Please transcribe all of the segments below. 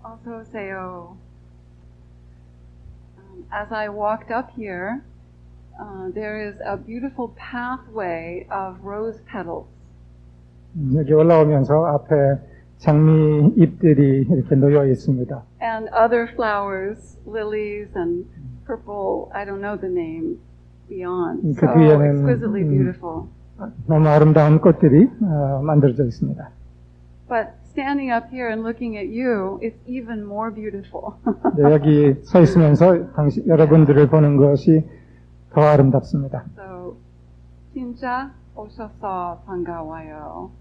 어서 오세요. As I walked up here, there is a beautiful pathway of rose petals. 여기 올라오면서 앞에 장미 잎들이 이렇게 놓여 있습니다. And other flowers, lilies and purple, I don't know the name, beyond. 그 So 뒤에는 exquisitely beautiful. 너무 아름다운 꽃들이 만들어져 있습니다. But standing up here and looking at you, it's even more beautiful. 네, 여기 서 있으면서 여러분들을 보는 것이 더 아름답습니다. So, 진짜 오셔서 반가워요.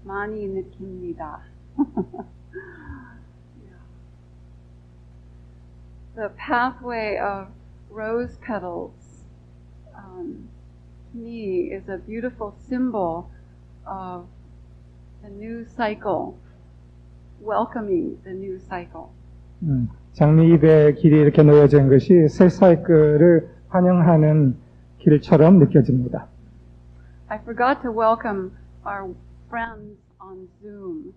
많이 느낍니다. The pathway of rose petals, to me, is a beautiful symbol of the new cycle, welcoming the new cycle. 장미잎의 길이 이렇게 놓여진 것이 새 사이클을 환영하는 길처럼 느껴집니다. I forgot to welcome our friends on Zoom,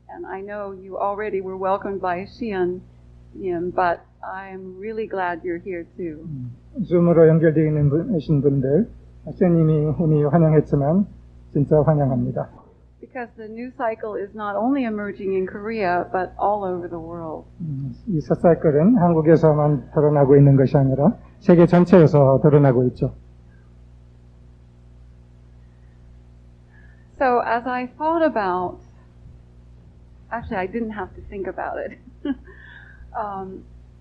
and I know you already were welcomed by Xian, but I'm really glad you're here too. 줌으로 연결되어 있는 분들, 쌤님이 이미 환영했지만 진짜 환영합니다. Because the new cycle is not only emerging in Korea, but all over the world. 이 새 사이클은 한국에서만 드러나고 있는 것이 아니라 세계 전체에서 드러나고 있죠. So as I thought about, actually I didn't have to think about it,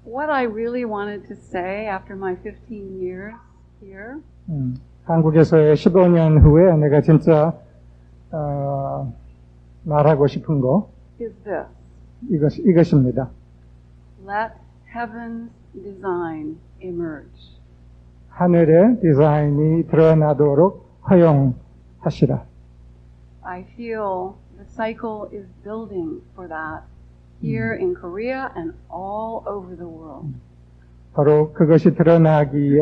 what I really wanted to say after my 15 years here, 한국에서의 15년 후에 내가 진짜 말하고 싶은 거 is this. 이것입니다. Let heaven's design emerge. 하늘의 디자인이 드러나도록 허용하시라. I feel the cycle is building for that here in Korea and all over the world. 바로 그것이 드러나기에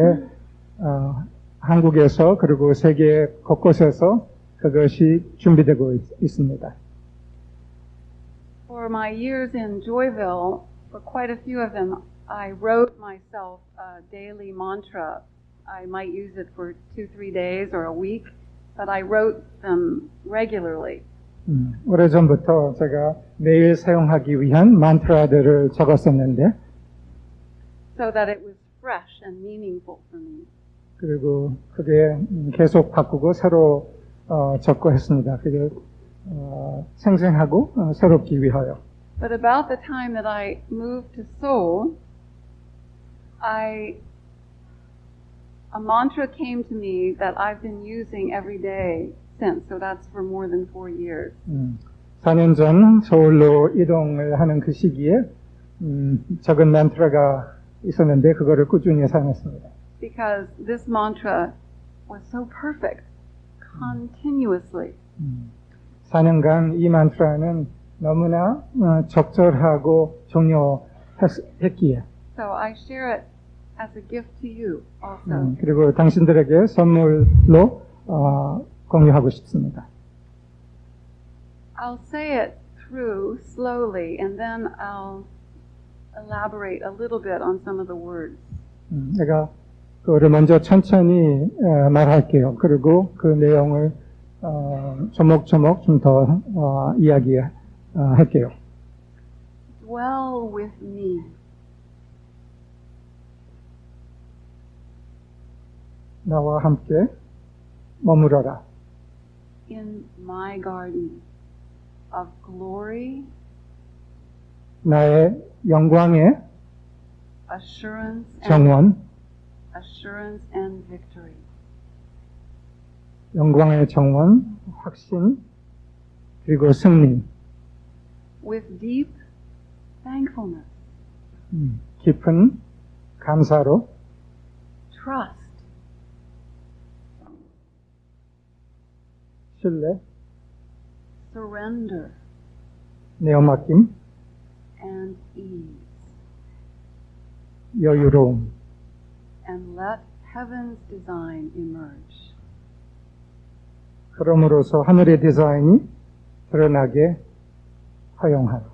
한국에서 그리고 세계 곳곳에서 그것이 준비되고 있습니다. For my years in Joyville, for quite a few of them, I wrote myself a daily mantra. I might use it for 2-3 days or a week, but I wrote them regularly. 오래전부터 제가 매일 사용하기 위한 만트라들을 적었었는데 so that it was fresh and meaningful for me. 그리고 그게 계속 바꾸고 새로 적고 했습니다. 그게 생생하고 새롭기 위하여. But about the time that I moved to Seoul, a mantra came to me that I've been using every day since. So that's for more than 4 years. 4년 전 서울로 이동을 하는 그 시기에 적은 만트라가 있었는데 그거를 꾸준히 사용했습니다. Because this mantra was so perfect, continuously. 4년간 이 만트라는 너무나 적절하고 중요했기에. So I share it as a gift to you also. 그리고 당신들에게 선물로 공유하고 싶습니다. I'll say it through slowly, and then I'll elaborate a little bit on some of the words. 내가 그거를 먼저 천천히 말할게요. 그리고 그 내용을 조목조목 좀 더 이야기할게요. Dwell with me. 나와 함께 머무러라. In my garden of glory, 나의 영광의 정원, assurance and victory. 영광의 정원, 확신, 그리고 승리. With deep thankfulness, 깊은 감사로, trust, 신뢰, surrender, 내어맡김, and ease. 여유로움. And let heaven's design emerge. 그럼으로써 하늘의 디자인이 드러나게 허용하라.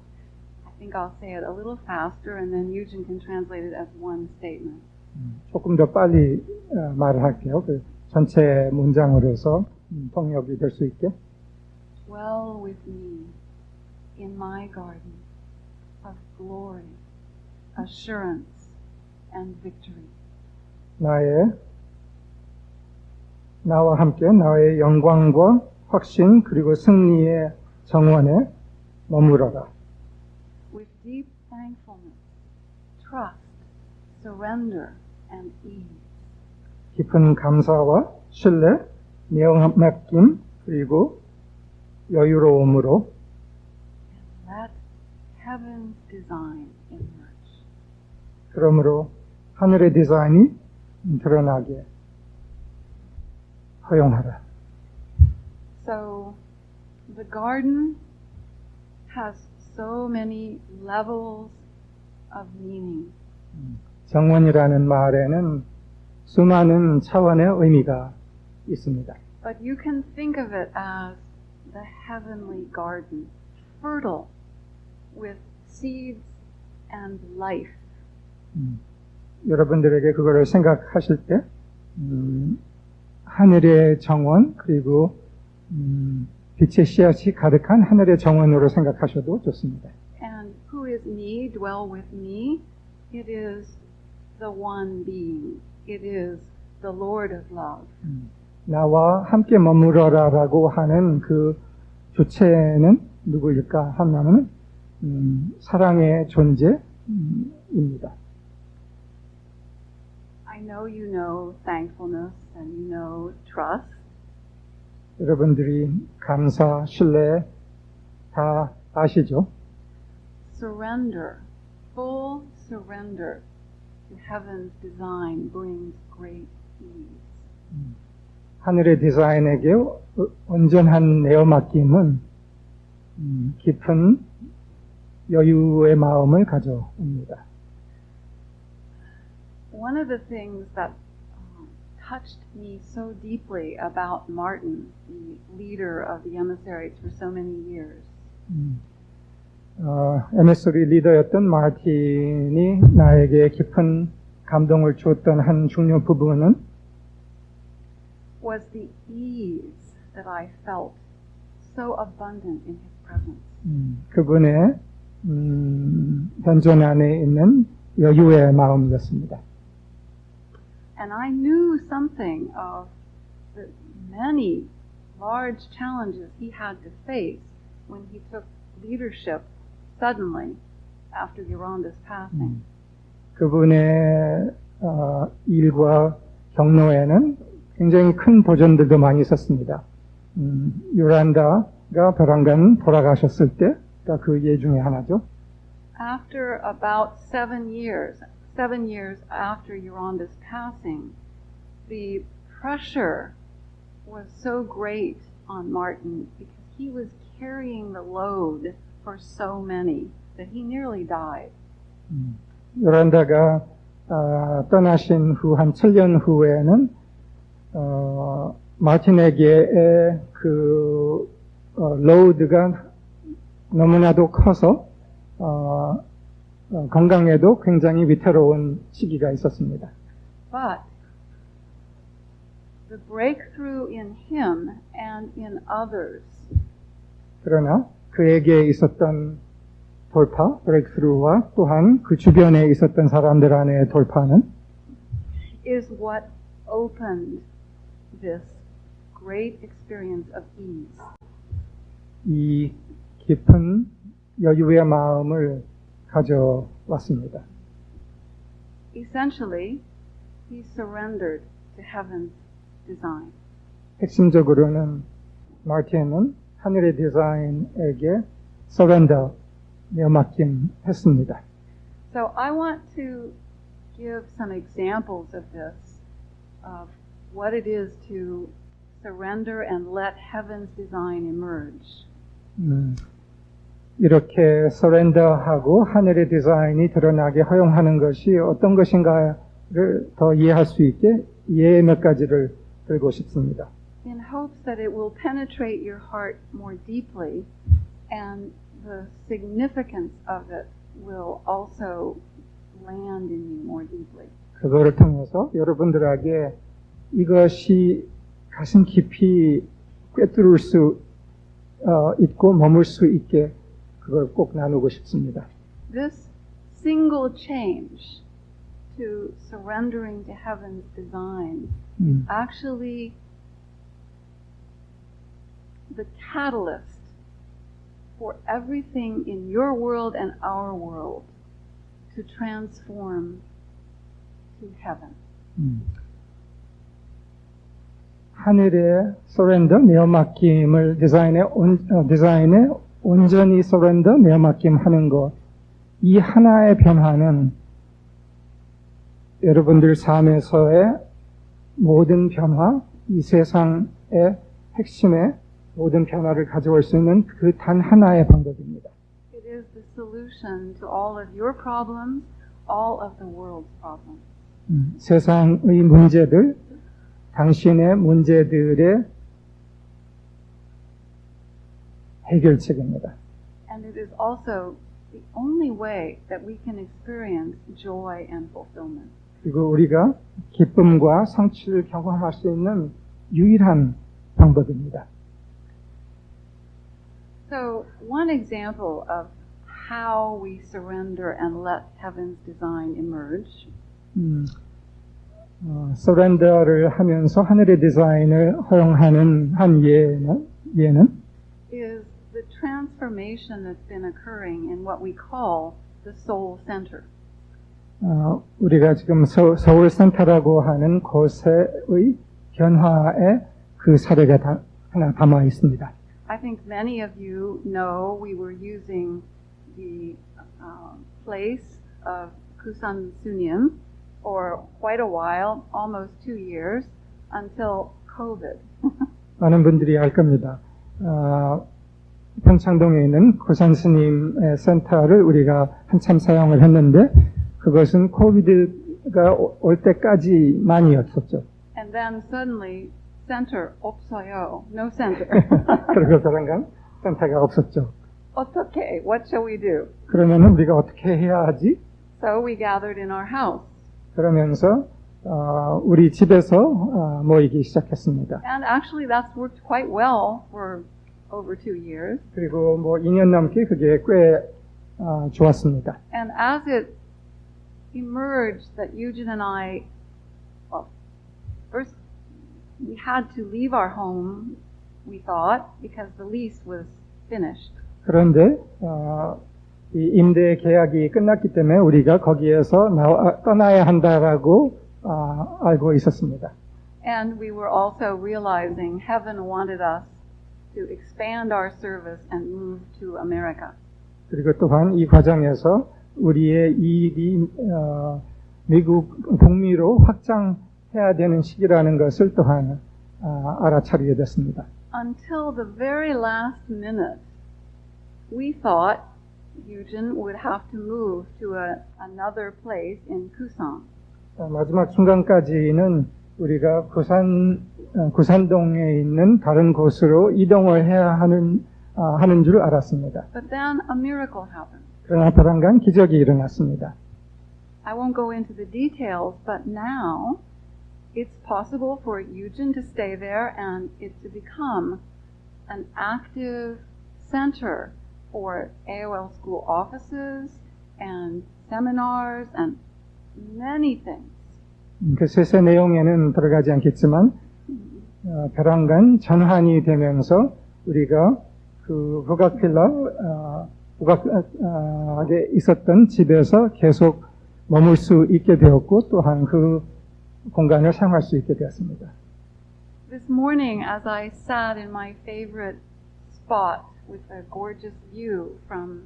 I think I'll say it a little faster and then Eugene can translate it as one statement. 조금 더 빨리 말을 할게요. 그 전체 문장으로서 통역이 될 수 있게. Dwell with me in my garden of glory, assurance, and victory. 나와 함께 나의 영광과 확신 그리고 승리의 정원에 머무러라. With deep thankfulness, trust, surrender, and ease. 깊은 감사와 신뢰, 맡김 그리고 여유로움으로 Let heaven's design emerge. 그러므로 하늘의 디자인이 드러나게 허용하라. So, the garden has so many levels of meaning. 정원이라는 말에는 수많은 차원의 의미가 있습니다. But you can think of it as the heavenly garden, fertile with seeds and life. 여러분들에게 그거를 생각하실 때 하늘의 정원 그리고 빛의 씨앗이 가득한 하늘의 정원으로 생각하셔도 좋습니다. And who is me, dwell with me? It is the one being. It is the Lord of love. 나와 함께 머무러라라고 하는 그 주체는 누구일까 하면은 사랑의 존재입니다. I know you know thankfulness and you know trust. 여러분들이 감사, 신뢰 다 아시죠? Surrender, full surrender to heaven's design brings great ease. 하늘의 디자인에게 온전한 내어맡김은 깊은 여유의 마음을 가져옵니다. One of the things that touched me so deeply about Martin, the leader of the emissaries for so many years, 에미서리 리더였던 마틴이 나에게 깊은 감동을 주었던 한 중요 부분은 was the ease that I felt so abundant in his presence. 그분의 현존 안에 있는 여유의 마음이었습니다. And I knew something of the many large challenges he had to face when he took leadership suddenly after Yolanda's passing. 그분의 일과 경로에는 굉장히 큰 도전들도 많이 있었습니다. 요란다가 벼랑간 돌아가셨을 때가 그 예 중에 하나죠. After about 7 years after Yolanda's passing, the pressure was so great on Martin because he was carrying the load for so many that he nearly died. 요란다가 떠나신 후 한 7년 후에는 마틴에게의 그 로드가 너무나도 커서 건강에도 굉장히 위태로운 시기가 있었습니다. But the breakthrough in him and in others 그러나 그에게 있었던 돌파, 브레이크스루와 또한 그 주변에 있었던 사람들 안의 돌파는 is what opened this great experience of ease. 이 깊은 여유의 마음을 가져왔습니다. Essentially, he surrendered to heaven's design. 핵심적으로는 마틴은 하늘의 디자인에게 서렌더, 맡김했습니다. So I want to give some examples of this, of what it is to surrender and let heaven's design emerge. 이렇게 서렌더하고 하늘의 디자인이 드러나게 허용하는 것이 어떤 것인가를 더 이해할 수 있게 예 몇 가지를 들고 싶습니다. in hopes that it will penetrate your heart more deeply and the significance of it will also land in you more deeply. 그거를 통해서 여러분들에게 이것이 가슴 깊이 꿰뚫을 수 있고 머물 수 있게 그걸 꼭 나누고 싶습니다. This single change to surrendering to heaven's design is actually the catalyst for everything in your world and our world to transform to heaven. 하늘의 서렌더 내어맡김을 디자인에 온전히 서렌더 내어맡김 하는 것, 이 하나의 변화는 여러분들 삶에서의 모든 변화, 이 세상의 핵심의 모든 변화를 가져올 수 있는 그 단 하나의 방법입니다. It is the solution to all of your problems, all of the world's problems. 세상의 문제들, 당신의 문제들의 해결책입니다. And it is also the only way that we can experience joy and fulfillment. 그리고 우리가 기쁨과 성취를 경험할 수 있는 유일한 방법입니다. So, one example of how we surrender and let heaven's design emerge 서렌더를 하면서 하늘의 디자인을 허용하는 한 예는 is the transformation that's been occurring in what we call the soul center. 우리가 지금 서울 센터라고 하는 곳의 변화의 그 사례가 하나 담아 있습니다. I think many of you know we were using the place of Kusan Sunim for quite a while, almost 2 years, until COVID. 많은 분들이 알 겁니다. 평창동에 있는 구산 스님의 센터를 우리가 한참 사용을 했는데 그것은 코비드가 올 때까지만이었었죠. And then suddenly, center 없어요. No center. 그리고 그런간 센터가 없었죠. 어떻게? What shall we do? 그러면 우리가 어떻게 해야 하지? So we gathered in our house. 그러면서 우리 집에서 모이기 시작했습니다. And actually that's worked quite well for over 2 years. 그리고 2년 넘게 그게 꽤 좋았습니다. And as it emerged that Eugene and I, well, first we had to leave our home, we thought, because the lease was finished. 그런데 이 임대 계약이 끝났기 때문에 우리가 거기에서 떠나야 한다라고 알고 있었습니다. And we were also realizing heaven wanted us to expand our service and move to America. 그리고 또한 이 과정에서 우리의 이익이 미국 북미로 확장해야 되는 시기라는 것을 또한 알아차리게 됐습니다. Until the very last minute, we thought Eugene would have to move to another place in Kusan. 마지막 순간까지는 우리가 구산동에 있는 다른 곳으로 이동을 해야 하는 줄 알았습니다. But then a miracle happened. 그러나 불안간 기적이 일어났습니다. I won't go into the details, but now it's possible for Eugene to stay there and it to become an active center for AOL school offices and seminars and many things. 그 세세 내용에는 들어가지 않겠지만 벼랑간 전환이 되면서 우리가 그 북악에 있었던 집에서 계속 머물 수 있게 되었고 또한 그 공간을 사용할 수 있게 되었습니다. This morning, as I sat in my favorite spot with a gorgeous view from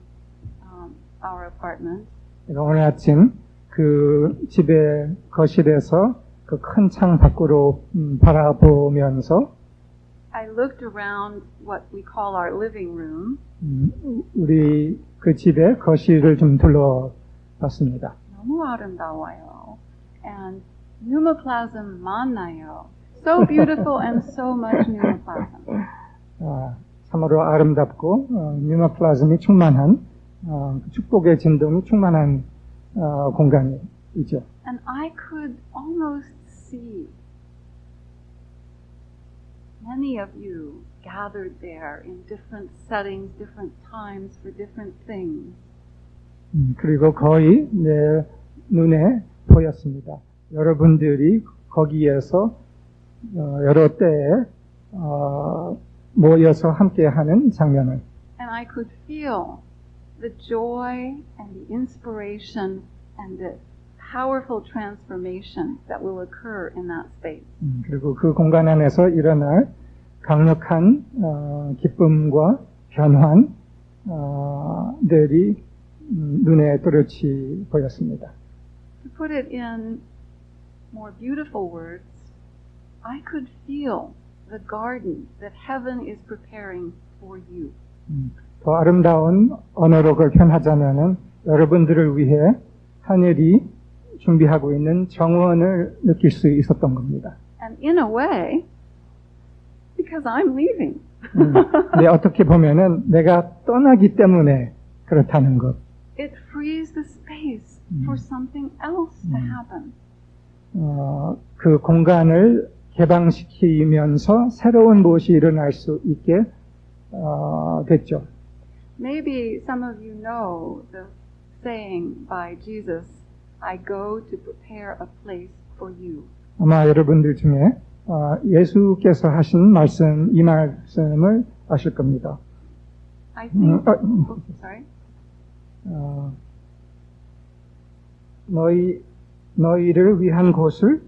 our apartment, 오늘 아침 그 집의 거실에서 그 큰 창 밖으로 바라보면서 I looked around what we call our living room. 우리 그 집의 거실을 좀 둘러봤습니다. 너무 아름다워요. And pneumoplasm 많아요. So beautiful and so much pneumoplasm. 참으로 아름답고 뉴마플라즘이 충만한 축복의 진동이 충만한 공간이죠. And I could almost see many of you gathered there in different settings, different times for different things. 그리고 거의 내 눈에 보였습니다. 여러분들이 거기에서 여러 때에 모여서 함께하는 장면을. And I could feel the joy and the inspiration and the powerful transformation that will occur in that space. 그리고 그 공간 안에서 일어날 강력한 기쁨과 변환들이 눈에 또렷이 보였습니다. To put it in more beautiful words, I could feel the garden that heaven is preparing for you. 더 아름다운 언어로 그걸 표현하자면은 여러분들을 위해 하늘이 준비하고 있는 정원을 느낄 수 있었던 겁니다. And in a way, because I'm leaving. 네, 어떻게 보면은 내가 떠나기 때문에 그렇다는 것. It frees the space for something else to happen. 그 공간을 개방시키면서 새로운 무엇이 일어날 수 있게 됐죠. Maybe some of you know the saying by Jesus, I go to prepare a place for you. 아마 여러분들 중에 예수께서 하신 말씀, 이 말씀을 아실 겁니다. I think, sorry. 너희들을 위한 곳을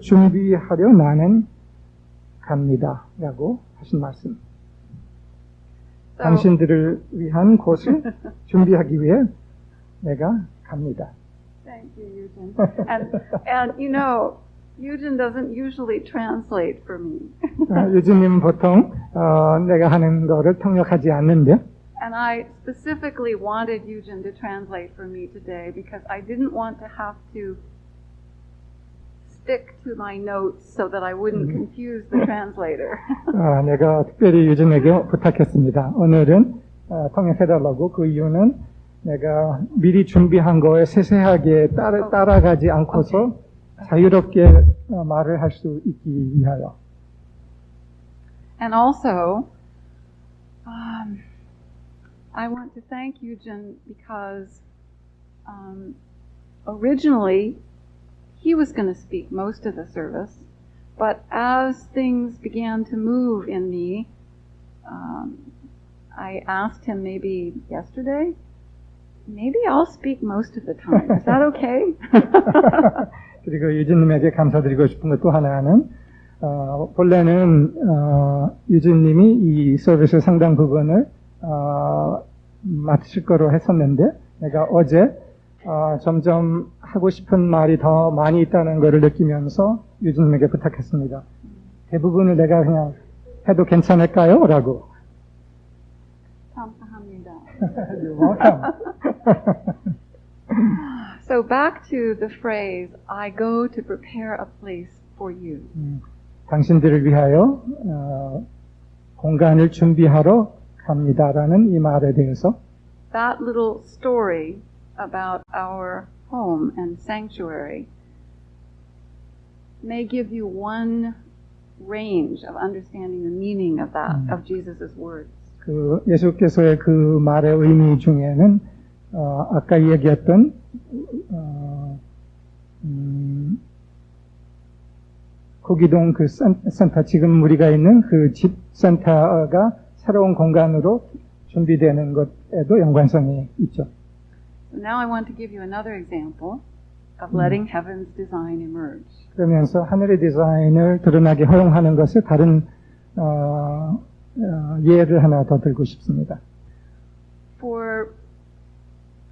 준비하려 나는 갑니다. 라고 하신 말씀. 당신들을 위한 곳을 준비하기 위해 내가 갑니다. Thank you, Eugene. And you know, Eugene doesn't usually translate for me. 유진님은 보통 내가 하는 거를 통역하지 않는데. And I specifically wanted Eugene to translate for me today because I didn't want to have to stick to my notes so that I wouldn't confuse the translator. 내가 특별히 유진에게 부탁했습니다. 오늘은 통역해달라고. 그 이유는 내가 미리 준비한 거에 세세하게 따라가지 않고서 자유롭게 말을 할 수 있기 위하여. And also, I want to thank Eugene because originally he was going to speak most of the service, but as things began to move in me, I asked him maybe yesterday, maybe I'll speak most of the time. Is that okay? 그리고 유진님에게 감사드리고 싶은 것 또 하나는 본래는 유진님이 이 서비스 상당 부분을 맡으실 거로 했었는데 내가 어제 점점 하고 싶은 말이 더 많이 있다는 것을 느끼면서 유진님에게 부탁했습니다. 대부분을 내가 그냥 해도 괜찮을까요? 라고. 감사합니다. You're welcome. So back to the phrase, I go to prepare a place for you. 당신들을 위하여 공간을 준비하러 갑니다라는 이 말에 대해서 That little story about our home and sanctuary may give you one range of understanding the meaning of that, of Jesus' words. 그 예수께서의 그 말의 의미 중에는 아까 얘기했던 고기동 그 센터, 지금 우리가 있는 그 집 센터가 새로운 공간으로 준비되는 것에도 연관성이 있죠. Now I want to give you another example of letting heaven's design emerge. 그러면서 하늘의 디자인을 드러나게 허용하는 것을 다른 예를 하나 더 들고 싶습니다. For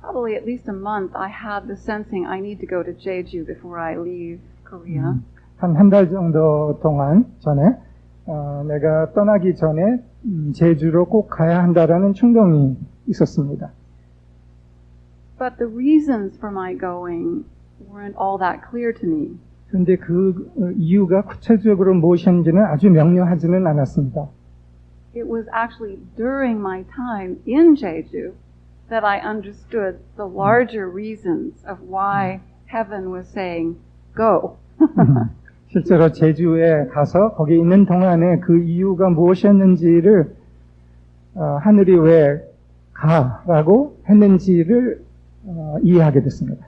probably at least a month, I had the sensing I need to go to Jeju before I leave Korea. 한 달 정도 동안 전에 내가 떠나기 전에 제주로 꼭 가야 한다라는 충동이 있었습니다. But the reasons for my going weren't all that clear to me. 그런데 그 이유가 구체적으로 무엇인지는 아주 명료하지는 않았습니다. It was actually during my time in Jeju that I understood the larger reasons of why heaven was saying, go. 실제로 제주에 가서 거기 있는 동안에 그 이유가 무엇이었는지를 하늘이 왜 가라고 했는지를 이해하게 됐습니다.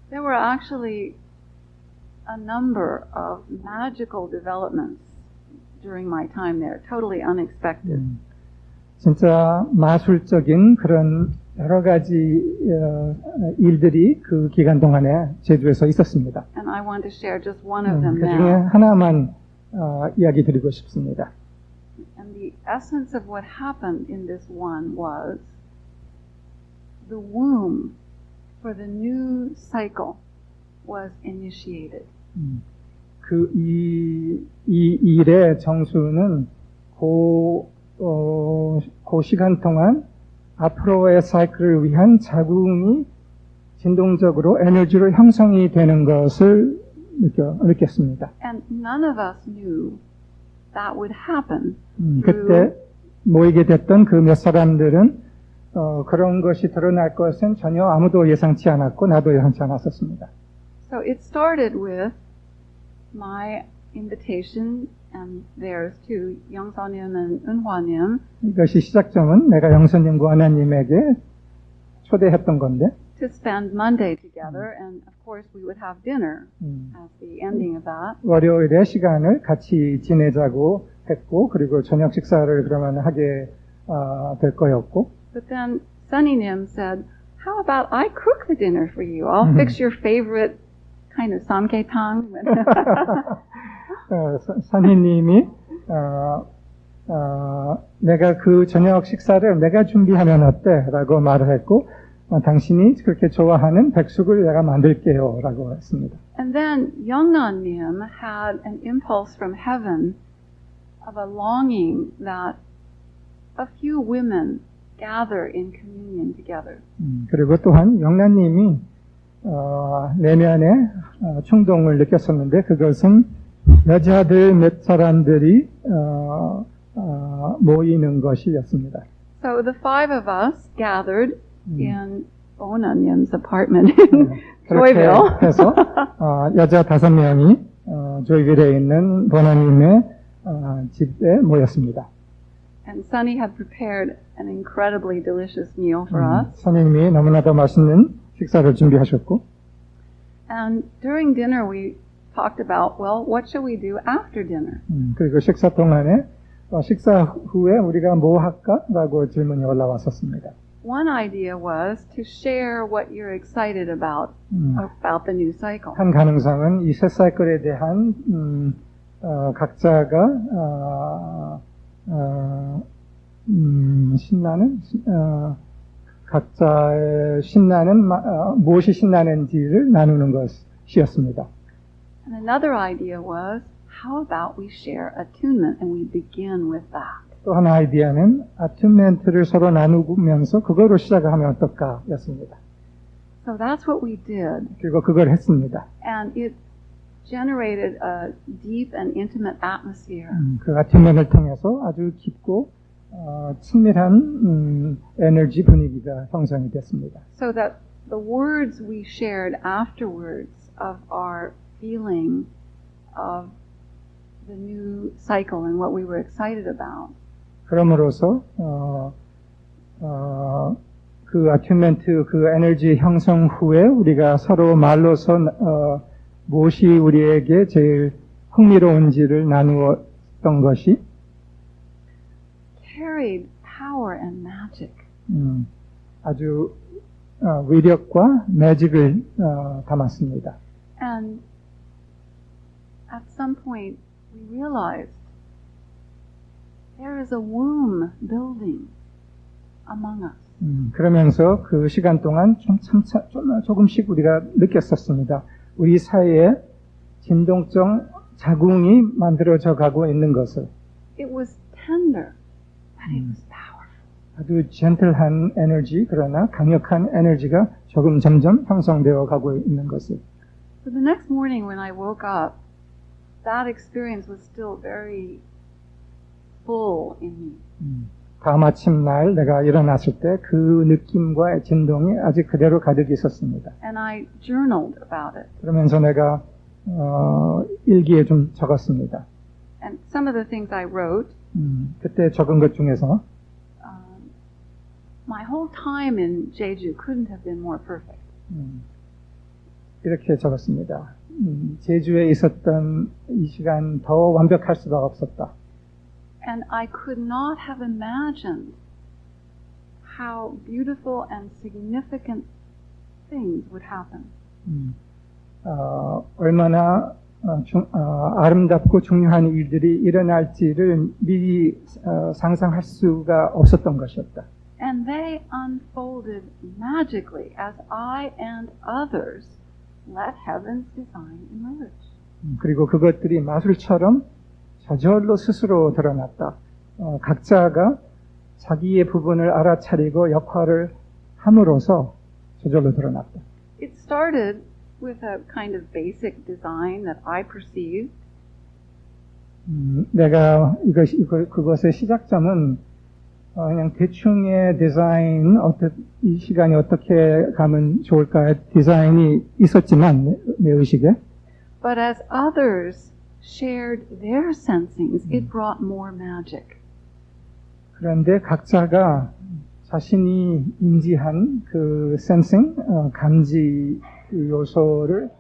There were actually a number of magical developments during my time there, totally unexpected. 진짜 마술적인 그런 여러 가지 일들이 그 기간 동안에 제주에서 있었습니다. And I want to share just one of them 그 중에 now. 하나만 이야기 드리고 싶습니다. And the essence of what happened in this one was the womb for the new cycle was initiated. 이 일의 정수는 그 시간 동안 앞으로의 사이클을 위한 자궁이 진동적으로 에너지로 형성이 되는 것을 느꼈습니다. And none of us knew that would happen. 그때 모이게 됐던 그 몇 사람들은 그런 것이 드러날 것은 전혀 아무도 예상치 않았고 나도 예상치 않았었습니다. So it started with my invitation and theirs to 영선님 and 은화님 이것이 시작점은 내가 영선님과 하나님에게 초대했던 건데 to spend Monday together, and of course we would have dinner as the ending of that. 월요일에 시간을 같이 지내자고 했고 그리고 저녁 식사를 그러면 하게 될 거였고 But then Sunny님 said, how about I cook the dinner for you? I'll fix your favorite kind of samgyetang. 선희님이 내가 그 저녁 식사를 내가 준비하면 어때? 라고 말을 했고 당신이 그렇게 좋아하는 백숙을 내가 만들게요 라고 했습니다. And then Yeongnan-nim had an impulse from heaven of a longing that a few women gather in communion together. 그리고 또한 영란님이 내면에 충동을 느꼈었는데 그것은 여자들 몇 사람들이 모이는 것이었습니다. So the five of us gathered in Onanim's apartment in Joyville. 그렇게 해서 여자 5명이 조이빌에 있는 보나님의 집에 모였습니다. And Sunny had prepared an incredibly delicious meal for us. 선생님이 너무나도 맛있는 식사를 준비하셨고 And during dinner we talked about, well, what shall we do after dinner? 그리고 식사 동안에 식사 후에 우리가 뭐 할까? 라고 질문이 올라왔었습니다. One idea was to share what you're excited about the new cycle. 한 가능성은 이 새 사이클에 대한 각자가 각자의 무엇이 신나는지를 나누는 것이었습니다. And another idea was, how about we share attunement and we begin with that? 또 하나 아이디어는 아튜멘트를 서로 나누면서 그거로 시작하면 어떨까였습니다. So that's what we did. 그리고 그걸 했습니다. And it generated a deep and intimate atmosphere. 그 아튜멘을 통해서 아주 깊고 친밀한 에너지 분위기가 형성이 됐습니다. So that the words we shared afterwards of our feeling of the new cycle and what we were excited about. 그럼으로써 그 아튜멘트, 그 에너지 형성 후에 우리가 서로 말로서 무엇이 우리에게 제일 흥미로운지를 나누었던 것이 carried power and magic. 아주 위력과 매직을 담았습니다. And at some point we realized there is a womb building among us. 그러면서 그 시간 동안 조금씩 우리가 느꼈었습니다. 우리 사이에 진동적 자궁이 만들어져 가고 있는 것을. It was tender, but it was powerful. 아주 젠틀한 에너지, 그러나 강력한 에너지가 점점 형성되어 가고 있는 것을. So the next morning when I woke up, that experience was still very full in me. 다음 아침 날 내가 일어났을 때 그 느낌과 진동이 아직 그대로 가득 있었습니다. And I journaled about it. 그러면서 내가 일기에 좀 적었습니다. And some of the things I wrote, 그때 적은 것 중에서 my whole time in Jeju couldn't have been more perfect. 이렇게 적었습니다. 제주에 있었던 이 시간 더 완벽할 수가 없었다. And I could not have imagined how beautiful and significant things would happen. 얼마나 아름답고 중요한 일들이 일어날지를 미리 상상할 수가 없었던 것이었다. And they unfolded magically as I and others let heaven's design emerge. 그리고 그것들이 마술처럼 저절로 스스로 드러났다. 각자가 자기의 부분을 알아차리고 역할을 함으로써 저절로 드러났다. It started with a kind of basic design that I perceived. 내가 그것의 시작점은 그냥 대충의 디자인, 이 시간이 어떻게 가면 좋을까 디자인이 있었지만 내 의식에. But as others shared their sensings, it brought more magic. 그런데 각자가 자신이 인지한 그 센싱, 감지 요소를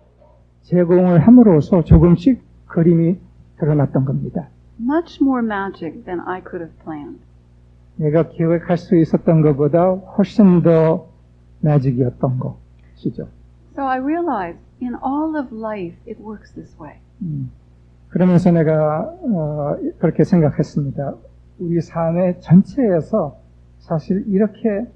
제공을 함으로써 조금씩 그림이 드러났던 겁니다. Much more magic than I could have planned. 내가 계획할 수 있었던 것보다 훨씬 더 매직이었던 것이죠. So I realized in all of life it works this way. 그러면서 내가 그렇게 생각했습니다. 우리 삶의 전체에서 사실 이렇게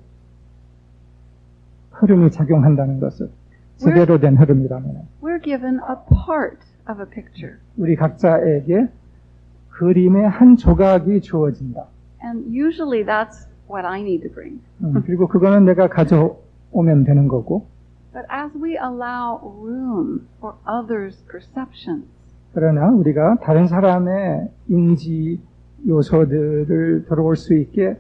흐름이 작용한다는 것을 제대로 된 흐름이라면 We're given a part of a picture. 우리 각자에게 그림의 한 조각이 주어진다. And usually that's what I need to bring. 그리고 그거는 내가 가져오면 되는 거고. But as we allow room for others' perceptions, 그러나 우리가 다른 사람의 인지 요소들을 들어올 수 있게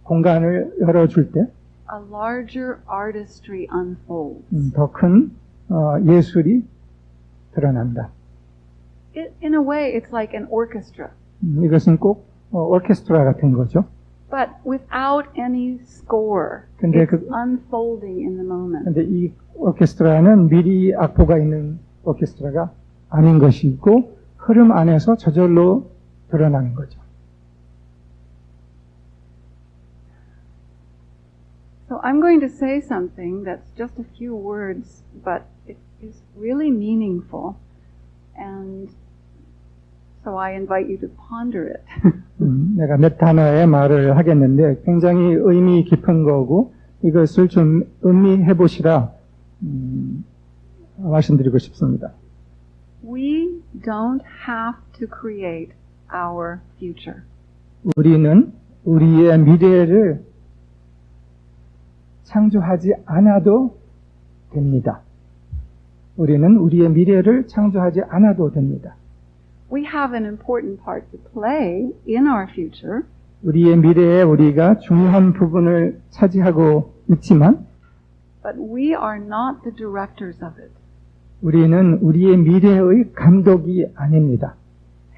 공간을 열어줄 때 a larger artistry unfolds. 더 큰 예술이 드러난다. In a way, it's like an orchestra. 이것은 꼭 오케스트라 같은 거죠. But without any score, 근데 it's unfolding in the moment. 근데 이 오케스트라는 미리 악보가 있는 오케스트라가 아닌 것이고 흐름 안에서 저절로 드러나는 거죠. So I'm going to say something that's just a few words, but it is really meaningful, and so I invite you to ponder it. 내가 몇 단어의 말을 하겠는데 굉장히 의미 깊은 거고 이것을 좀 음미해 보시라 말씀드리고 싶습니다. We don't have to create our future. 우리는 우리의 미래를 창조하지 않아도 됩니다. 우리는 우리의 미래를 창조하지 않아도 됩니다. We have an important part to play in our future. 우리의 미래에 우리가 중요한 부분을 차지하고 있지만 But we are not the directors of it. 우리는 우리의 미래의 감독이 아닙니다.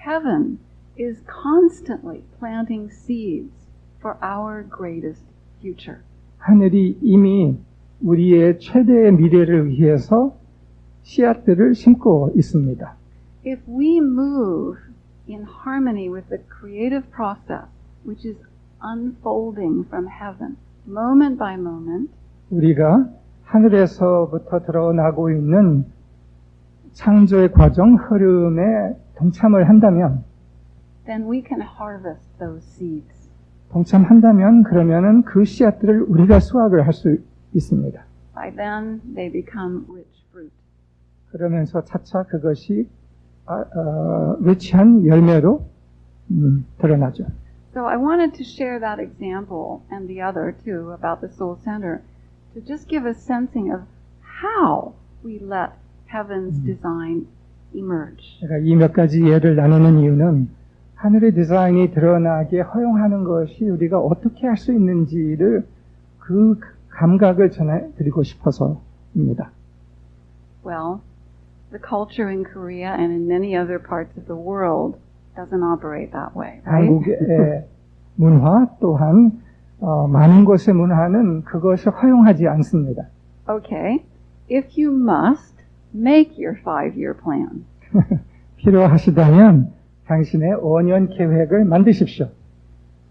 Heaven is constantly planting seeds for our greatest future. 하늘이 이미 우리의 최대의 미래를 위해서 씨앗들을 심고 있습니다. If we move in harmony with the creative process, which is unfolding from heaven, moment by moment, 우리가 하늘에서부터 드러나고 있는 창조의 과정, 흐름에 동참을 한다면, then we can harvest those seeds. 동참한다면 그러면은 그 씨앗들을 우리가 수확을 할 수 있습니다. By then, they become rich fruit. 그러면서 차차 그것이 리치한 열매로 드러나죠. So I wanted to share that example and the other too about the soul center to just give a sensing of how we let heaven's design emerge. 제가 이 몇 가지 예를 나누는 이유는 하늘의 디자인이 드러나게 허용하는 것이 우리가 어떻게 할 수 있는지를 그 감각을 전해드리고 싶어서입니다. Well, the culture in Korea and in many other parts of the world doesn't operate that way, right? 한국의 문화 또한 많은 곳의 문화는 그것을 허용하지 않습니다. Okay, if you must, make your 5-year plan. 필요하시다면 당신의 5년 계획을 만드십시오.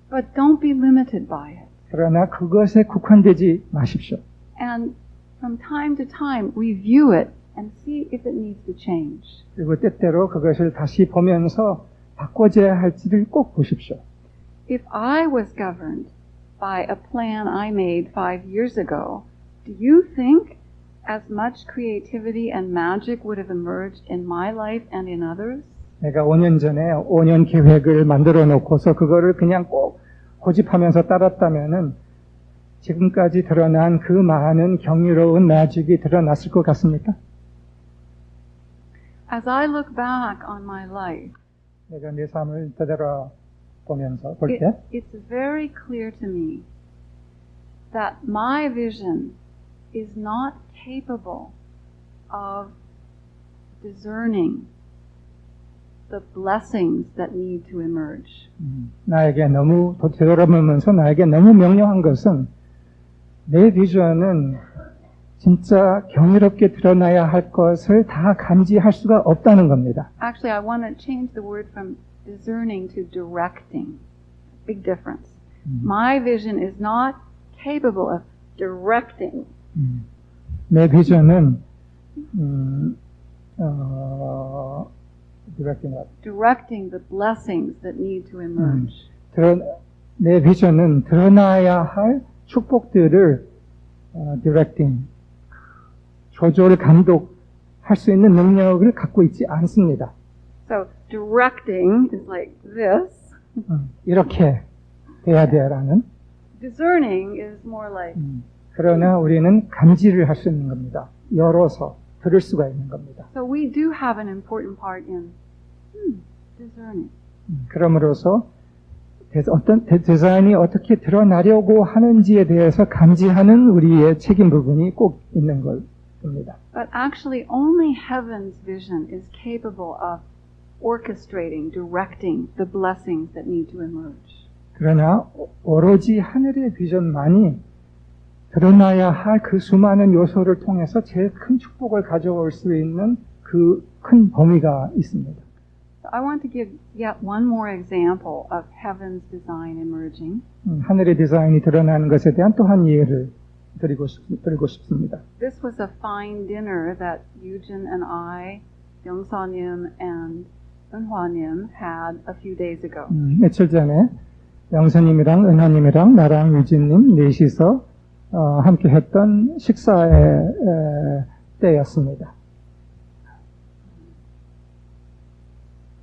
But don't be limited by it. 그러나 그것에 국한되지 마십시오. And from time to time, review it and see if it needs to change. 그리고 때때로 그것을 다시 보면서 바꿔줘야 할지를 꼭 보십시오. If I was governed by a plan I made 5 years ago, do you think as much creativity and magic would have emerged in my life and in others? 내가 5년 전에 5년 계획을 만들어 놓고서 그거를 그냥 꼭 고집하면서 따랐다면은 지금까지 드러난 그 많은 경이로운 매직이 드러났을 것 같습니까? As I look back on my life, 내가 내 삶을 되돌아보면서 볼 때 it's very clear to me that my vision is not capable of discerning the blessings that need to emerge. 나에게 너무 되돌아보면서 나에게 너무 명료한 것은 내 비전은 진짜 경이롭게 드러나야 할 것을 다 감지할 수가 없다는 겁니다. Actually, I want to change the word from discerning to directing. Big difference. My vision is not capable of directing. 내 비전은 directing the blessings that need to emerge. 내 비전은 드러나야 할 축복들을 directing, 조절, 감독할 수 있는 능력을 갖고 있지 않습니다. So directing is like this. 이렇게 돼야 돼라는. Discerning is more like. 그러나 우리는 감지를 할 수 있는 겁니다. 열어서 들을 수가 있는 겁니다. So we do have an important part in discerning. 그러므로서 어떤 디자인이 어떻게 드러나려고 하는지에 대해서 감지하는 우리의 책임 부분이 꼭 있는 겁니다. But actually only heaven's vision is capable of orchestrating, directing the blessings that need to emerge. 그러나 오로지 하늘의 비전만이 드러나야 할 그 수많은 요소를 통해서 제일 큰 축복을 가져올 수 있는 그 큰 범위가 있습니다. I want to give yet one more example of heaven's design emerging. 하늘의 디자인이 드러나는 것에 대한 또 한 예를 드리고 싶습니다. This was a fine dinner that Yujin and I, 영서님 and 은화님 had a few days ago. 며칠 전에 영서님이랑 은하님이랑 나랑 유진님 넷이서 함께 했던 식사의 때였습니다.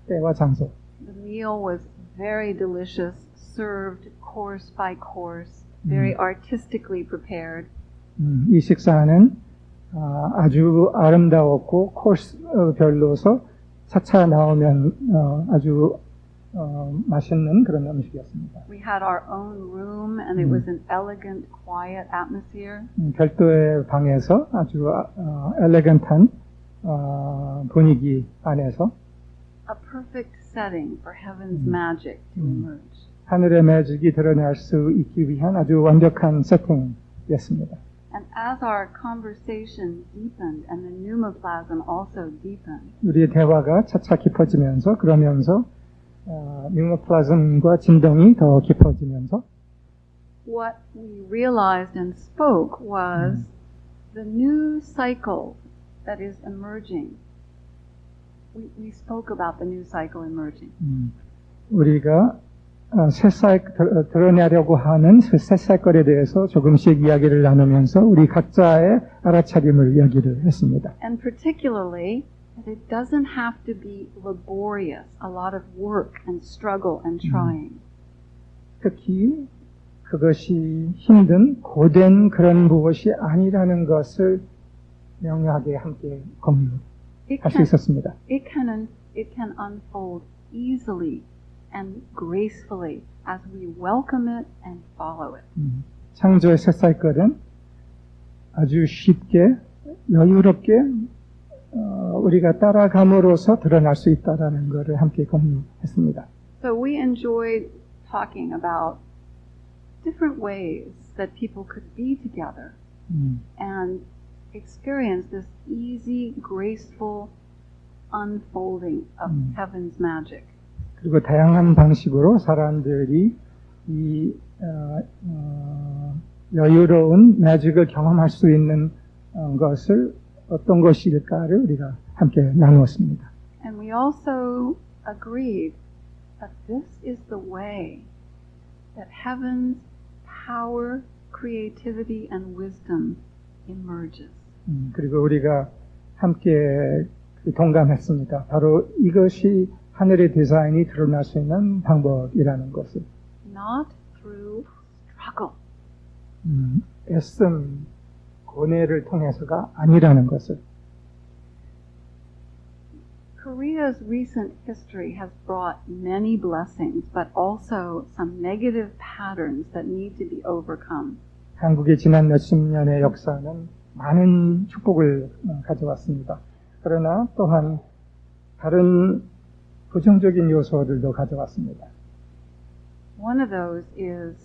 때와 장소. The meal was very delicious, served course by course, very artistically prepared. 이 식사는 아주 아름다웠고 코스별로서 차차 나오면 아주 맛있는 그런 음식이었습니다. We had our own room and it was an elegant, quiet atmosphere. 별도의 방에서 아주 엘레건트한 분위기 안에서 A perfect setting for heaven's magic to emerge. 하늘의 매직이 드러날 수 있기 위한 아주 완벽한 세팅이었습니다. And as our conversation deepened and the pneumoplasm also deepened, 우리의 대화가 차차 깊어지면서 그러면서 뉴모플라즘과 진동이 더 깊어지면서 what we realized and spoke was the new cycle that is emerging. We spoke about the new cycle emerging. 우리가 드러내려고 하는 새 사이클에 대해서 조금씩 이야기를 나누면서 우리 각자의 알아차림을 이야기를 했습니다. And particularly that it doesn't have to be laborious, a lot of work and struggle and trying. 특히 그것이 힘든 고된 그런 무엇이 아니라는 것을 명료하게 함께 공유할 수 있었습니다. It can unfold easily and gracefully as we welcome it and follow it. 창조의 새살걸음 아주 쉽게 여유롭게 우리가 따라감으로써 드러날 수 있다라는 것을 함께 공유했습니다. So we enjoyed talking about different ways that people could be together and experience this easy, graceful unfolding of heaven's magic. 그리고 다양한 방식으로 사람들이 이 여유로운 매직을 경험할 수 있는 것을 어떤 것일까를 우리가 함께 나누었습니다. And we also agreed that this is the way that heaven's power, creativity, and wisdom emerges. 그리고 우리가 함께 동감했습니다. 바로 이것이 하늘의 디자인이 드러날 수 있는 방법이라는 것을. Not through struggle. 애씀, 고뇌를 통해서가 아니라는 것을. Korea's recent history has brought many blessings, but also some negative patterns that need to be overcome. 한국의 지난 몇십 년의 역사는 많은 축복을 가져왔습니다. 그러나 또한 다른 부정적인 요소들도 가져왔습니다. One of those is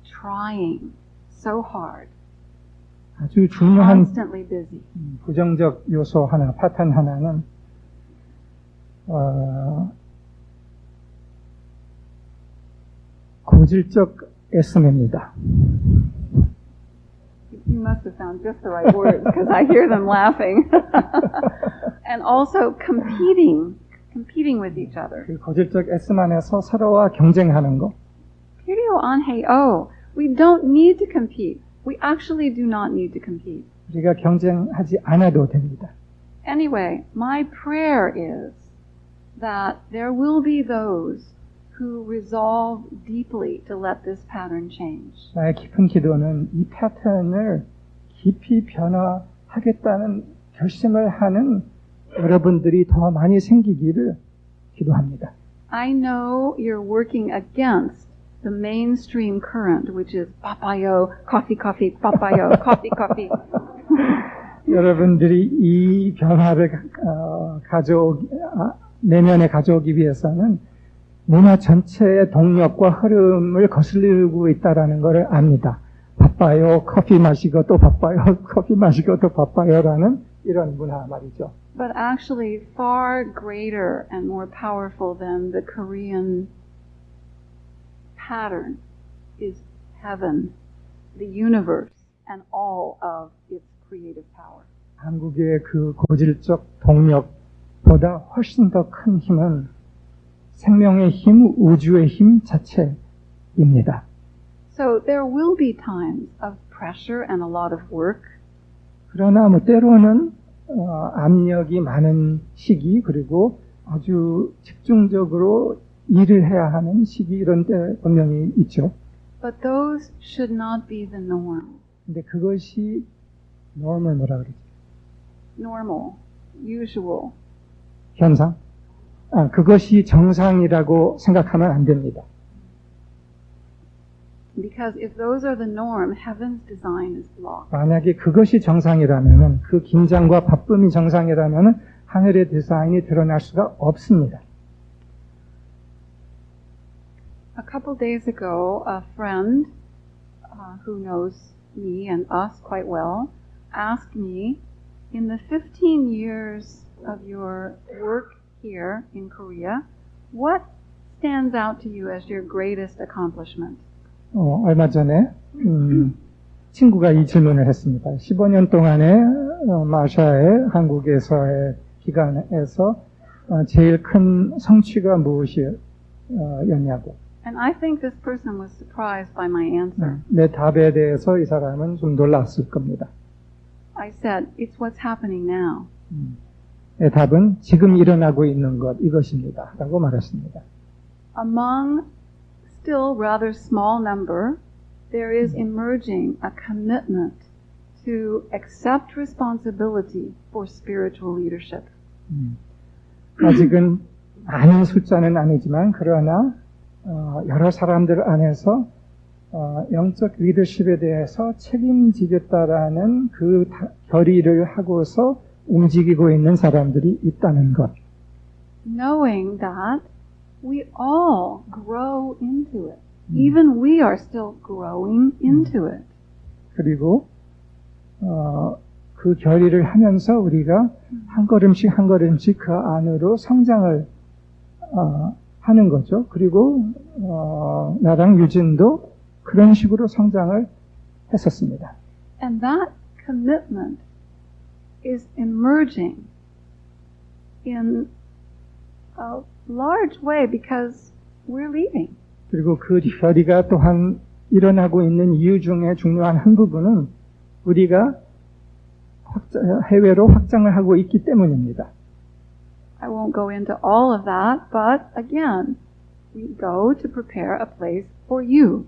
trying so hard, 아주 중요한 constantly busy. 부정적 요소 하나, 파탄 하나는 고질적 애씀입니다. You must have found just the right words because I hear them laughing. And also competing with each other. 그 고질적 애씀 안에서 서로와 경쟁하는 거. Kiryo anheo. We don't need to compete. We actually do not need to compete. 우리가 경쟁하지 않아도 됩니다. Anyway, my prayer is that there will be those who resolve deeply to let this pattern change. 나의 깊은 기도는 이 패턴을 깊이 변화하겠다는 결심을 하는 여러분들이 더 많이 생기기를 기도합니다. I know you're working against the mainstream current, which is papayo, coffee, coffee, papayo, coffee, coffee. 여러분들이 이 변화를 내면에 가져오기 위해서는 문화 전체의 동력과 흐름을 거슬리고 있다는 것을 압니다. 바빠요, 커피 마시고 또 바빠요, 커피 마시고 또 바빠요라는 이런 문화 말이죠. But actually far greater and more powerful than the Korean pattern is heaven, the universe, and all of its creative power. 한국의 그 고질적 동력보다 훨씬 더 큰 힘은 생명의 힘, 우주의 힘 자체입니다. So there will be times of pressure and a lot of work. 그러나 때로는 압력이 많은 시기 그리고 아주 집중적으로 일을 해야 하는 시기 이런 때 분명히 있죠. But those should not be the norm. 근데 그것이 norm을 뭐라 그러지? Normal, usual. 현상? 그것이 정상이라고 생각하면 안 됩니다. Because if those are the norm, heaven's design is blocked. 만약에 그것이 정상이라면은 그 긴장과 바쁨이 정상이라면은 하늘의 디자인이 드러날 수가 없습니다. A couple days ago, a friend who knows me and us quite well asked me, in the 15 years of your work here in Korea, what stands out to you as your greatest accomplishment? 얼마 전에 친구가 이 질문을 했습니다. 15년 동안의 마샤의 한국에서의 기간에서 제일 큰 성취가 무엇이었냐고. And I think this person was surprised by my answer. 내 답에 대해서 이 사람은 좀 놀랐을 겁니다. I said, it's what's happening now. 답은 지금 일어나고 있는 것 이것입니다. 라고 말했습니다. Among still rather small number, there is emerging a commitment to accept responsibility for spiritual leadership. 아직은 많은 숫자는 아니지만 그러나 여러 사람들 안에서 영적 리더십에 대해서 책임지겠다라는 그 결의를 하고서 움직이고 있는 사람들이 있다는 것. Knowing that we all grow into it. Even we are still growing into it. 그리고 그 결의를 하면서 우리가 한 걸음씩 한 걸음씩 그 안으로 성장을 하는 거죠. 그리고 나랑 유진도 그런 식으로 성장을 했었습니다. And that commitment is emerging in a large way because we're leaving. 그리고 그 결의가 또한 일어나고 있는 이유 중에 중요한 한 부분은 우리가 해외로 확장을 하고 있기 때문입니다. I won't go into all of that, but again, we go to prepare a place for you.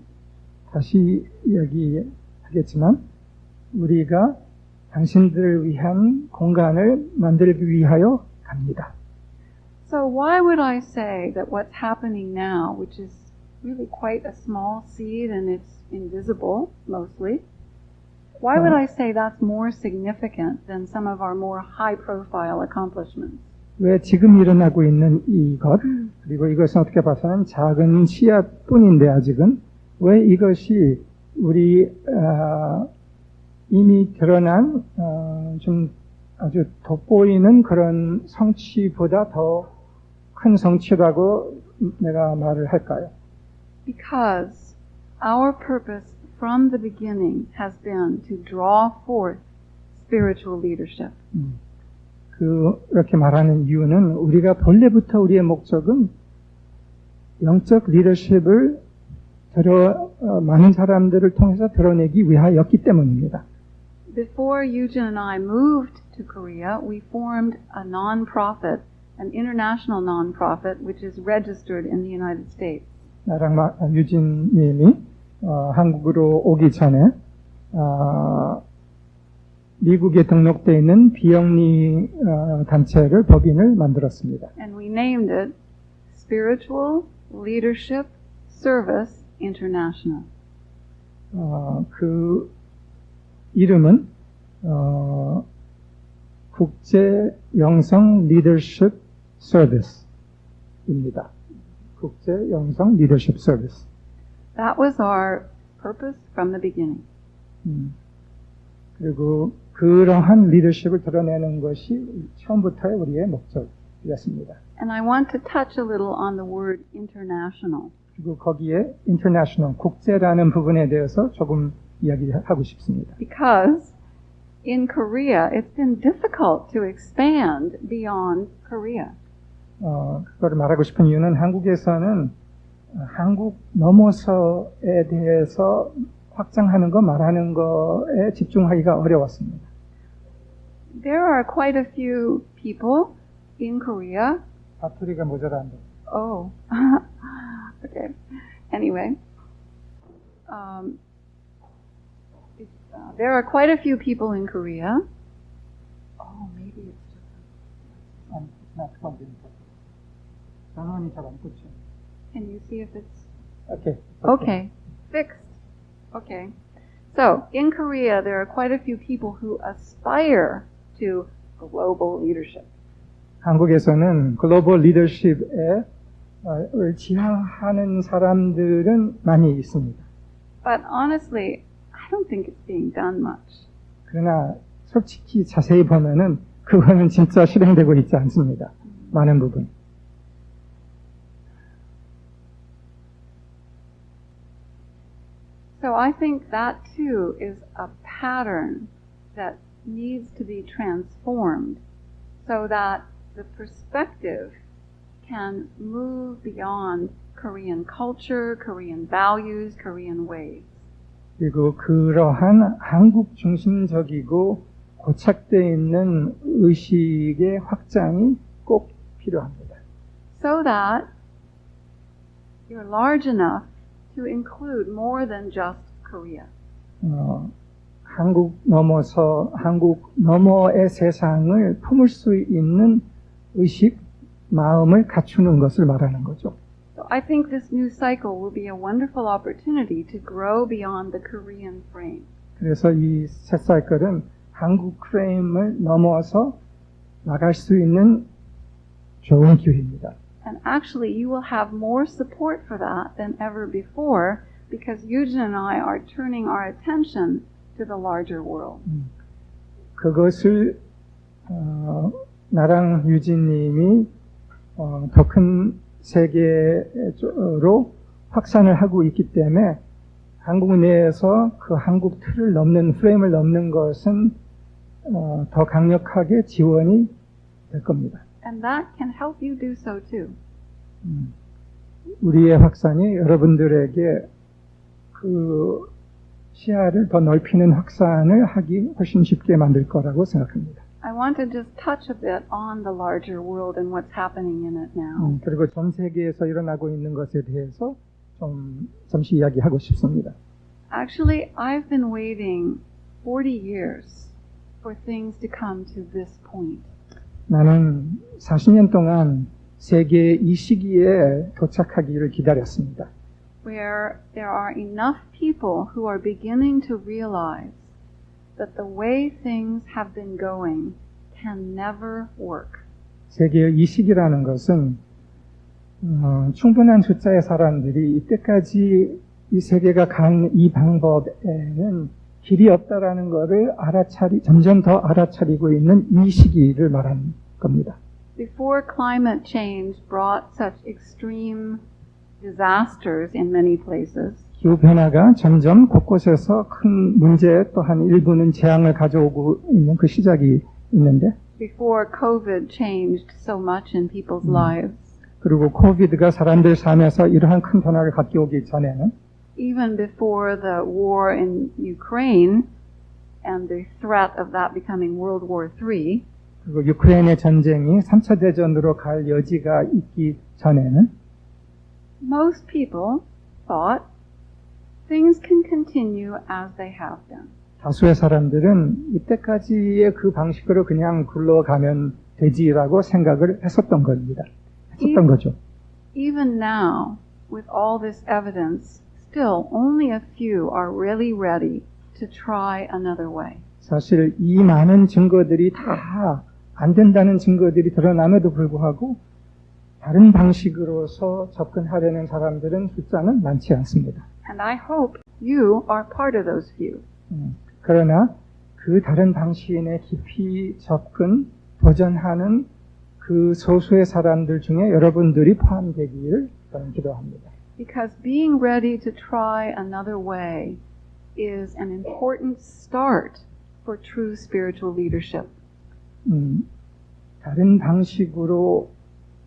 다시 이야기하겠지만 우리가 당신들을 위한 공간을 만들기 위하여 갑니다. So why would I say that what's happening now, which is really quite a small seed and it's invisible mostly, why would I say that's more significant than some of our more high-profile accomplishments? 왜 지금 일어나고 있는 이것, 그리고 이것은 어떻게 봐서는 작은 씨앗뿐인데 아직은 왜 이것이 우리 이미 드러난 좀 아주 돋보이는 그런 성취보다 더 큰 성취라고 내가 말을 할까요? Because our purpose from the beginning has been to draw forth spiritual leadership. 그렇게 말하는 이유는 우리가 본래부터 우리의 목적은 영적 리더십을 많은 사람들을 통해서 드러내기 위하였기 때문입니다. Before Eugene and I moved to Korea, we formed a non-profit, an international non-profit, which is registered in the United States. 나랑 유진 님이 한국으로 오기 전에 미국에 등록되어 있는 비영리 단체를 법인을 만들었습니다. And we named it Spiritual Leadership Service International. 그 이름은 국제 영성 리더십 서비스입니다. 국제 영성 리더십 서비스. That was our purpose from the beginning. 그리고 그러한 리더십을 드러내는 것이 처음부터의 우리의 목적이었습니다. And I want to touch a little on the word international. 그리고 거기에 international, 국제라는 부분에 대해서 조금 이야기하고 싶습니다. Because in Korea, it's been difficult to expand beyond Korea. 그거를 말하고 싶은 이유는 한국에서는 한국 넘어서에 대해서 확장하는 거, 말하는 거에 집중하기가 어려웠습니다. There are quite a few people in Korea. 사투리가 모자란데. Oh, okay. Anyway, there are quite a few people in Korea. Oh, maybe it's just. 전원이 잘 안 꽂혀. Can you see if it's? Okay. Okay, fixed. Okay. So, in Korea, there are quite a few people who aspire to global leadership. 한국에서는 글로벌 리더십을 지향하는 사람들은 많이 있습니다. But honestly, I don't think it's being done much. 그러나 솔직히 자세히 보면은 그거는 진짜 실행되고 있지 않습니다. 많은 부분. So I think that too is a pattern that needs to be transformed so that the perspective can move beyond Korean culture, Korean values, Korean ways. 그리고 그러한 한국 중심적이고 고착되어 있는 의식의 확장이 꼭 필요합니다. So that you're large enough to include more than just Korea. 한국 너머의 세상을 품을 수 있는 의식, 마음을 갖추는 것을 말하는 거죠. So I think this new cycle will be a wonderful opportunity to grow beyond the Korean frame. 그래서 이 새 사이클은 한국 프레임을 넘어서 나갈 수 있는 좋은 기회입니다. And actually, you will have more support for that than ever before because Eugene and I are turning our attention to the larger world. 그것을 나랑 유진님이 더 큰 세계로 확산을 하고 있기 때문에 한국 내에서 그 한국 틀을 넘는 프레임을 넘는 것은 더 강력하게 지원이 될 겁니다. And that can help you do so too. 우리의 확산이 여러분들에게 그 시야를 더 넓히는 확산을 하기 훨씬 쉽게 만들 거라고 생각합니다. I want to just touch a bit on the larger world and what's happening in it now. 그리고 전 세계에서 일어나고 있는 것에 대해서 잠시 이야기하고 싶습니다. Actually, I've been waiting 40 years for things to come to this point. 나는 40년 동안 세계의 이 시기에 도착하기를 기다렸습니다. Where there are enough people who are beginning to realize that the way things have been going can never work. 세계의 이 시기라는 것은 충분한 숫자의 사람들이 이때까지 이 세계가 간 이 방법에는 길이 없다라는 것을 점점 더 알아차리고 있는 이 시기를 말하는 겁니다. Before climate change brought such extreme disasters in many places, 기후변화가 점점 곳곳에서 큰 문제 또한 일부는 재앙을 가져오고 있는 그 시작이 있는데 before COVID changed so much in people's lives, 그리고 코비드가 사람들 삶에서 이러한 큰 변화를 가져오기 전에는 even before the war in Ukraine and the threat of that becoming World War III, 그리고 유크레인의 전쟁이 3차 대전으로 갈 여지가 있기 전에는 most people thought things can continue as they have been. 다수의 사람들은 이때까지의 그 방식으로 그냥 굴러가면 되지라고 생각을 했었던 겁니다. 했었던 거죠. Even now, with all this evidence, still only a few are really ready to try another way. 사실 이 많은 증거들이 다 안 된다는 증거들이 드러남에도 불구하고 다른 방식으로서 접근하려는 사람들은 숫자는 많지 않습니다. And I hope you are part of those few. 그러나 그 다른 방식에 깊이 접근, 도전하는 그 소수의 사람들 중에 여러분들이 포함되기를 저는 기도합니다. Because being ready to try another way is an important start for true spiritual leadership. 다른 방식으로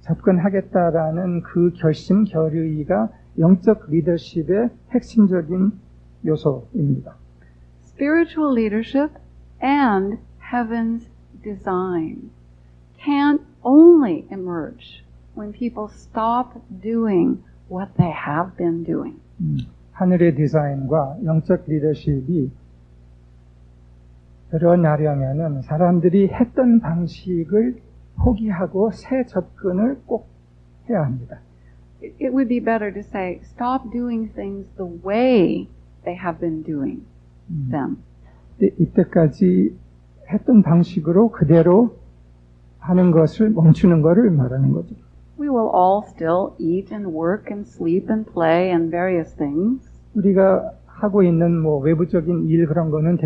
접근하겠다라는 그 결심, 결의가 영적 리더십의 핵심적인 요소입니다. Spiritual leadership and heaven's design can only emerge when people stop doing what they have been doing. 하늘의 디자인과 영적 리더십이 드러나려면은 사람들이 했던 방식을 포기하고 새 접근을 꼭 해야 합니다. It would be better to say, stop doing things the way they have been doing them. 이때까지 했던 방식으로 그대로 하는 것을 멈추는 것을 말하는 거죠. We will all still eat and work and sleep and play and various things. 우리가 하고 있는 외부적인 일 그런 거는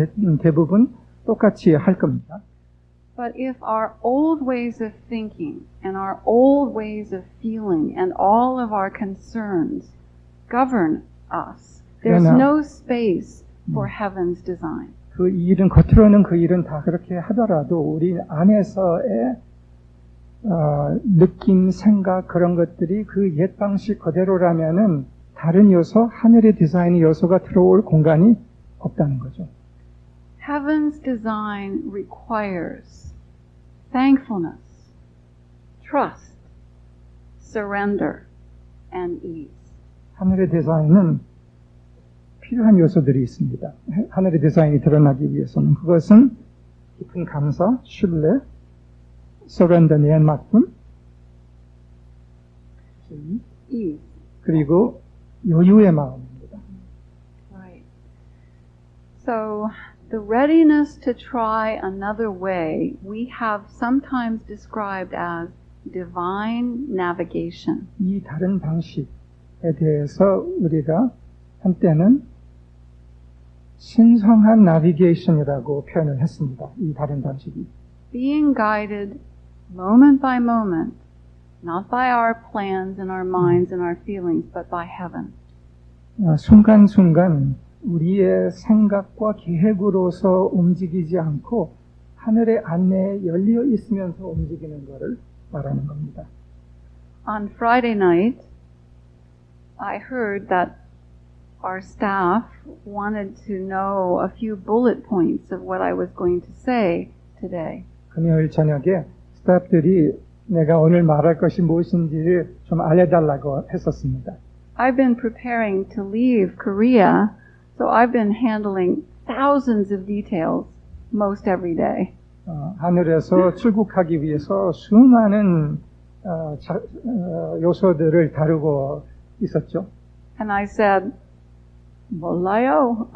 대부분 똑같이 할 겁니다. But if our old ways of thinking and our old ways of feeling and all of our concerns govern us, there's no space for heaven's design. 그 일은 겉으로는 그 일은 다 그렇게 하더라도 우리 안에서의 느낌, 생각 그런 것들이 그 옛 방식 그대로라면은 다른 요소, 하늘의 디자인의 요소가 들어올 공간이 없다는 거죠. Heaven's design requires thankfulness, trust, surrender, and ease. 하늘의 디자인은 필요한 요소들이 있습니다. 하늘의 디자인이 드러나기 위해서는 그것은 깊은 감사, 신뢰, surrender의 맡김, Ease. 그리고 여유의 마음입니다. Right. So, the readiness to try another way we have sometimes described as divine navigation. 이 다른 방식에 대해서 우리가 한때는 신성한 나비게이션이라고 표현을 했습니다. 이 다른 방식이. Being guided moment by moment, not by our plans and our minds and our feelings, but by heaven. 순간순간 우리의 생각과 계획으로서 움직이지 않고 하늘의 안내에 열려 있으면서 움직이는 것을 말하는 겁니다. On Friday night, I heard that our staff wanted to know a few bullet points of what I was going to say today. 금요일 저녁에 스태프들이 내가 오늘 말할 것이 무엇인지를 좀 알려달라고 했었습니다. I've been preparing to leave Korea, so I've been handling thousands of details most every day. 하늘에서 출국하기 위해서 수많은 요소들을 다루고 있었죠. And I said, 몰라요.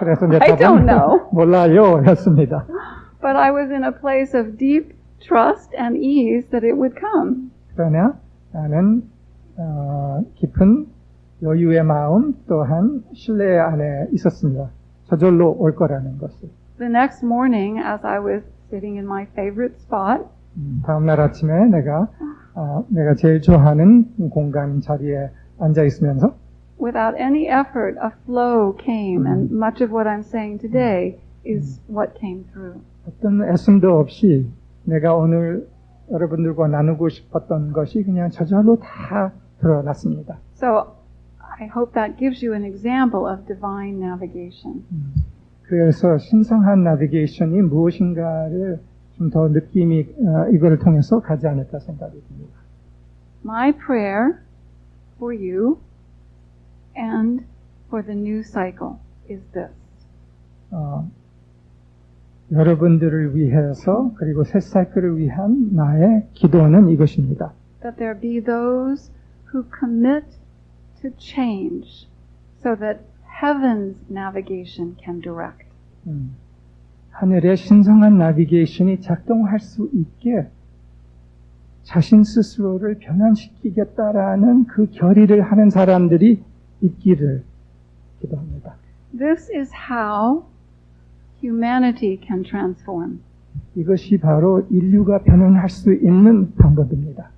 그래서 내 I don't 답은 know. 몰라요 였습니다. But I was in a place of deep trust and ease that it would come. 그러나 나는 깊은 여유의 마음 또한 신뢰 안에 있었습니다. 저절로 올 거라는 것을. The next morning, as I was sitting in my favorite spot, 다음 날 아침에 내가 제일 좋아하는 공간 자리에 앉아 있으면서 without any effort, a flow came, and much of what I'm saying today is what came through. 어떤 애씀도 없이 내가 오늘 여러분들과 나누고 싶었던 것이 그냥 저절로 다 드러났습니다. So I hope that gives you an example of divine navigation. 그래서 신성한 나비게이션이 무엇인가를 좀 더 느낌이 이거를 통해서 가지 않을까 생각이 듭니다. My prayer for you and for the new cycle is this. 여러분들을 위해서 그리고 새 사이클을 위한 나의 기도는 이것입니다. That there be those who commit to change so that heaven's navigation can direct. 하늘의 신성한 나비게이션이 작동할 수 있게 자신 스스로를 변환시키겠다라는 그 결의를 하는 사람들이 있기를 기도합니다. This is how humanity can transform. 이것이 바로 인류가 변환할 수 있는 방법입니다.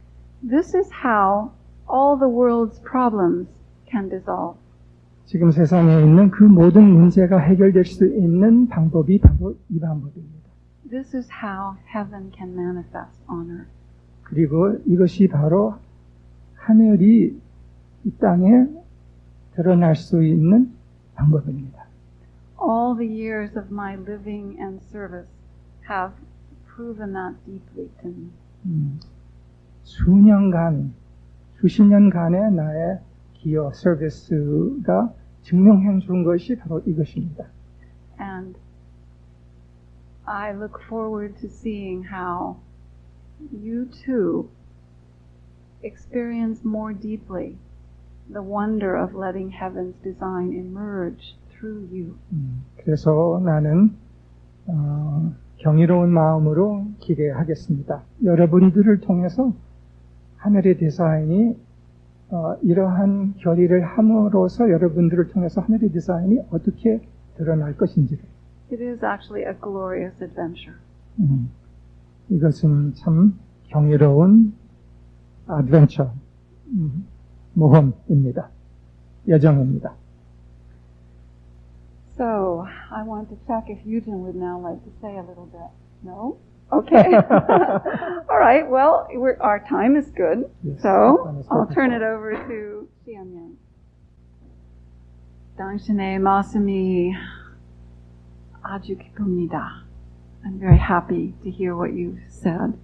This is how all the world's problems can dissolve. 지금 세상에 있는 그 모든 문제가 해결될 수 있는 방법이 바로 이 방법입니다. This is how heaven can manifest on earth. 그리고 이것이 바로 하늘이 이 땅에 드러날 수 있는 방법입니다. All the years of my living and service have proven that deeply to me. 수년간, 수십 년간의 나의 기여, 서비스가 증명해 준 것이 바로 이것입니다. And I look forward to seeing how you too experience more deeply the wonder of letting heaven's design emerge through you. 그래서 나는 경이로운 마음으로 기대하겠습니다. 여러분들을 통해서 하늘의 디자인이 이러한 결의를 함으로써 여러분들을 통해서 하늘의 디자인이 어떻게 드러날 것인지를. It is actually a glorious adventure. 이것은 참 경이로운 adventure, 모험입니다. 여정입니다. So, I want to check if Yujin would now like to say a little bit. No? Okay. All right. Well, our time is good. Yes, So, I'll turn it over to Xianyan. 당신의 말씀이 아주 기쁩니다. I'm very happy to hear what you've said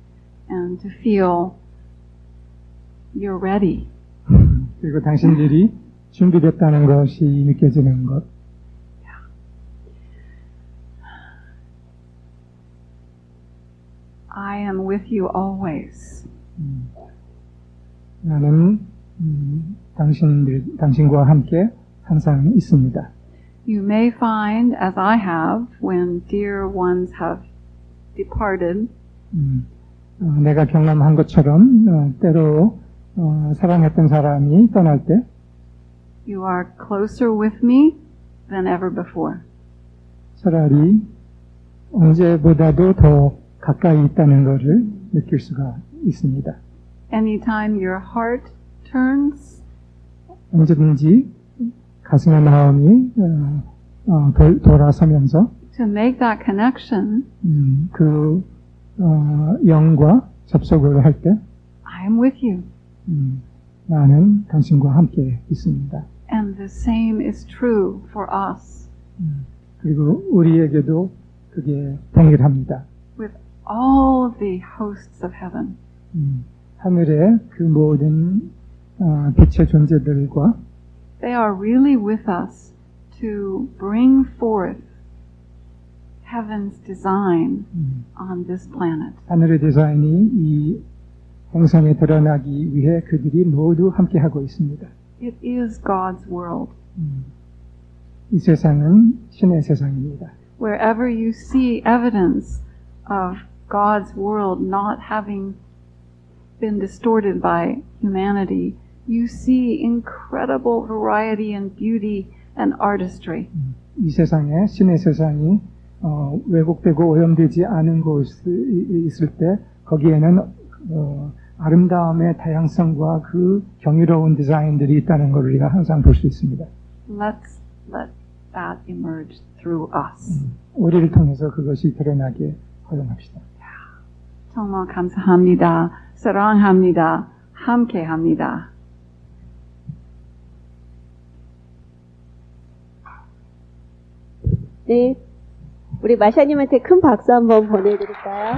and to feel you're ready. 그리고 당신들이 준비됐다는 것이 느껴지는 것. I am with you always. 나는 당신과 함께 항상 있습니다. You may find, as I have, when dear ones have departed, 내가 경험한 것처럼 때로 사랑했던 사람이 떠날 때 you are closer with me than ever before. 차라리 언제보다도 더 가까이 있다는 것을 느낄 수가 있습니다. Anytime your heart turns, 언제든지 가슴의 마음이 돌아서면서 to make that connection, 그 영과 접속을 할 때 I'm with you. 나는 당신과 함께 있습니다. And the same is true for us. 그리고 우리에게도 그게 동일합니다. With all the hosts of heaven. 하늘의 그 모든 빛의 존재들과 They are really with us to bring forth heaven's design on this planet. 하늘의 디자인이 이 행성에 드러나기 위해 그들이 모두 함께하고 있습니다. It is God's world. 이 세상은 신의 세상입니다. Wherever you see evidence of God's world not having been distorted by humanity, you see incredible variety and beauty and artistry. 이 세상에 신의 세상이 왜곡되고 오염되지 않은 곳이 있을 때 거기에는 아름다움의 다양성과 그 경이로운 디자인들이 있다는 걸 우리가 항상 볼 수 있습니다. Let's let that emerge through us. 우리를 통해서 그것이 드러나게 허용합시다. 정말 감사합니다. 사랑합니다. 함께합니다. 네, 우리 마샤님한테 큰 박수 한번 보내드릴까요?